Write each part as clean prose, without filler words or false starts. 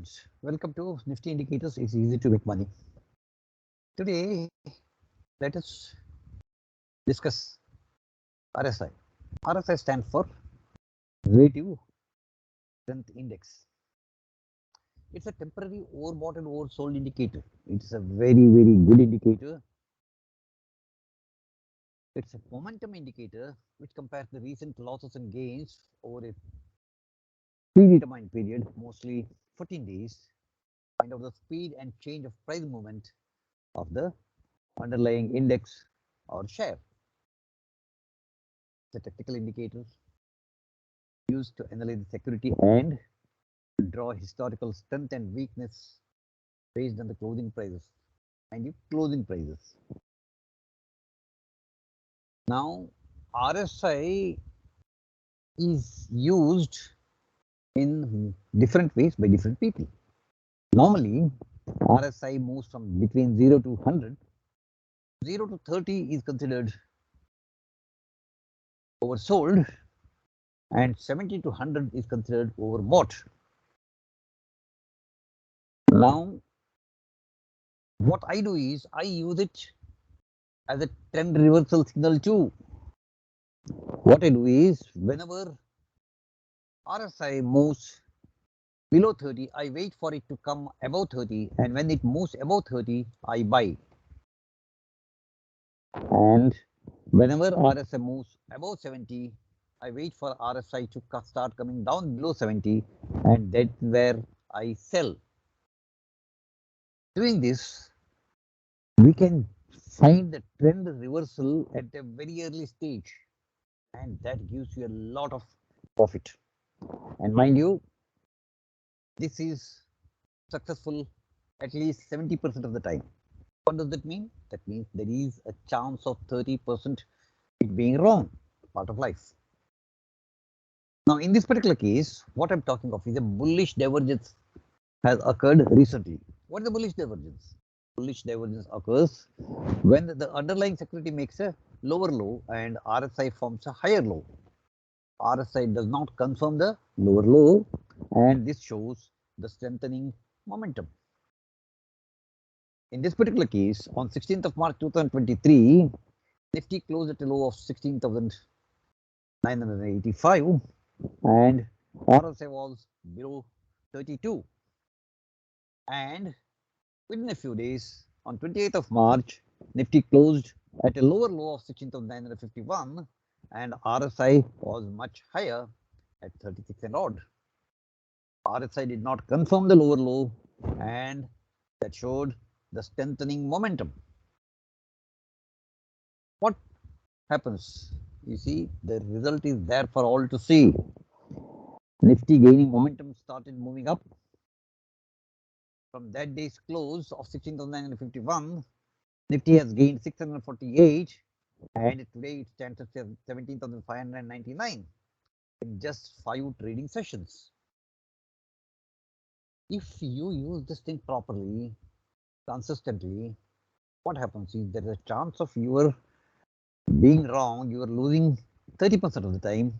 friends, welcome to Nifty Indicators. It's easy to make money. Today, let us discuss RSI. RSI stands for Relative Strength Index. It's a temporary overbought and oversold indicator. It's a very good indicator. It's a momentum indicator which compares the recent losses and gains over a predetermined period, mostly 14 days, find out the speed and change of price movement of the underlying index or share. The technical indicators used to analyze the security and draw historical strength and weakness based on the closing prices and the closing prices. Now, RSI is used in different ways by different people. Normally, RSI moves from between 0 to 100. 0 to 30 is considered oversold and 70 to 100 is considered overbought. Now, what I do is I use it as a trend reversal signal too. What I do is whenever RSI moves below 30, I wait for it to come above 30, and when it moves above 30, I buy. And whenever RSI moves above 70, I wait for RSI to start coming down below 70, and that's where I sell. Doing this, we can find the trend reversal at a very early stage, and that gives you a lot of profit. And mind you, this is successful at least 70% of the time. What does that mean? That means there is a chance of 30% it being wrong, part of life. Now, in this particular case, what I'm talking of is a bullish divergence has occurred recently. What is the bullish divergence? Bullish divergence occurs when the underlying security makes a lower low and RSI forms a higher low. RSI does not confirm the lower low, and this shows the strengthening momentum. In this particular case, on 16th of March 2023, Nifty closed at a low of 16,985 and RSI was below 32. And within a few days, on 28th of March, Nifty closed at a lower low of 16,951 and RSI was much higher at 36 and odd. RSI did not confirm the lower low, and that showed the strengthening momentum. What happens? You see, the result is there for all to see. Nifty gaining momentum started moving up. From that day's close of 16,951, Nifty has gained 648 and today it stands at 17,599 in just 5 trading sessions. If you use this thing properly, consistently, what happens is there is a chance of your being wrong, you are losing 30% of the time,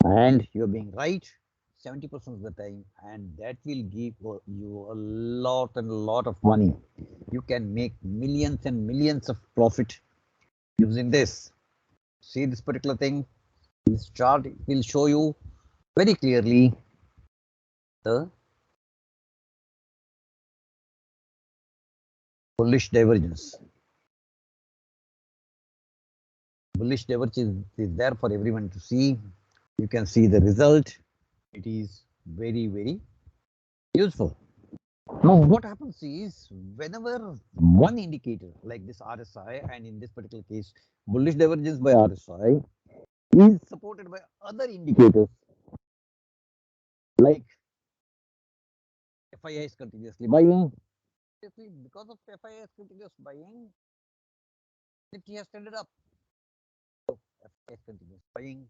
and you're being right 70% of the time, and that will give you a lot of money. You can make millions and millions of profit using this. See this particular thing, this chart will show you very clearly the bullish divergence. Bullish divergence is there for everyone to see. You can see the result. It is very useful. Now, what happens is whenever one indicator like this RSI, and in this particular case, bullish divergence by RSI, is supported by other indicators like FII is continuously buying. Because of FII is continuous buying, Nifty has tended up. So, FII is continuous buying.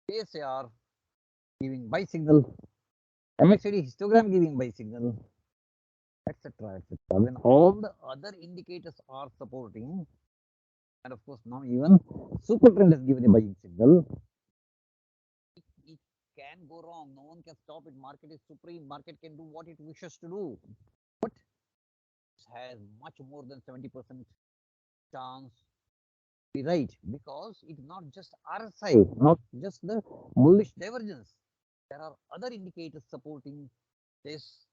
KSAR giving buy signal, MACD histogram giving buy signal, etc. When all the other indicators are supporting, and of course now even super trend has given a buying signal, it can can go wrong. No one can stop it. Market is supreme. Market can do what it wishes to do. But it has much more than 70% chance to be right, because it's not just RSI, not just the bullish divergence. There are other indicators supporting this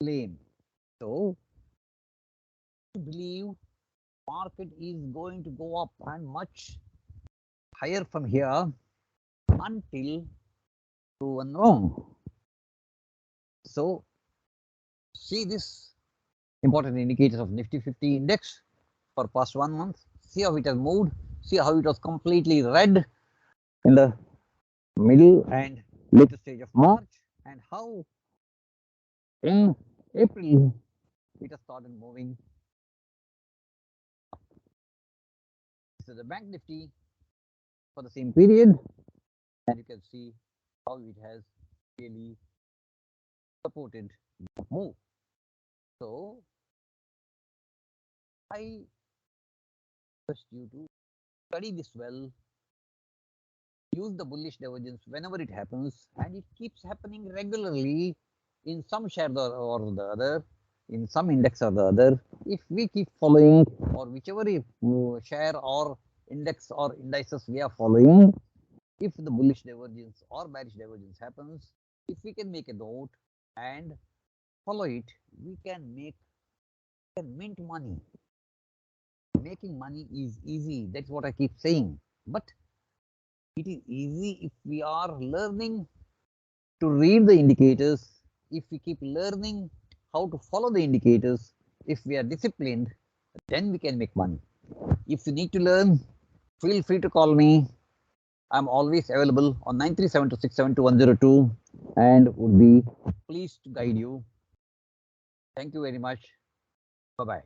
claim. So, I believe market is going to go up and much higher from here until proven wrong. So, see this important indicators of Nifty 50 index for past 1 month. See how it has moved. See how it was completely red in the middle and later stage of March, and how in April it has started moving. This is the Bank Nifty for the same period, and you can see how it has really supported the move. So I request you to study this well, use the bullish divergence whenever it happens, and it keeps happening regularly in some share or the other, in some index or the other. If we keep following, or whichever share or index or indices we are following, if the bullish divergence or bearish divergence happens, if we can make a note and follow it, we can mint money. Making money is easy. That's what I keep saying. But it is easy if we are learning to read the indicators, if we keep learning how to follow the indicators, if we are disciplined, then we can make money. If you need to learn, feel free to call me. I'm always available on 9372672 and would be pleased to guide you. Thank you very much. Bye-bye.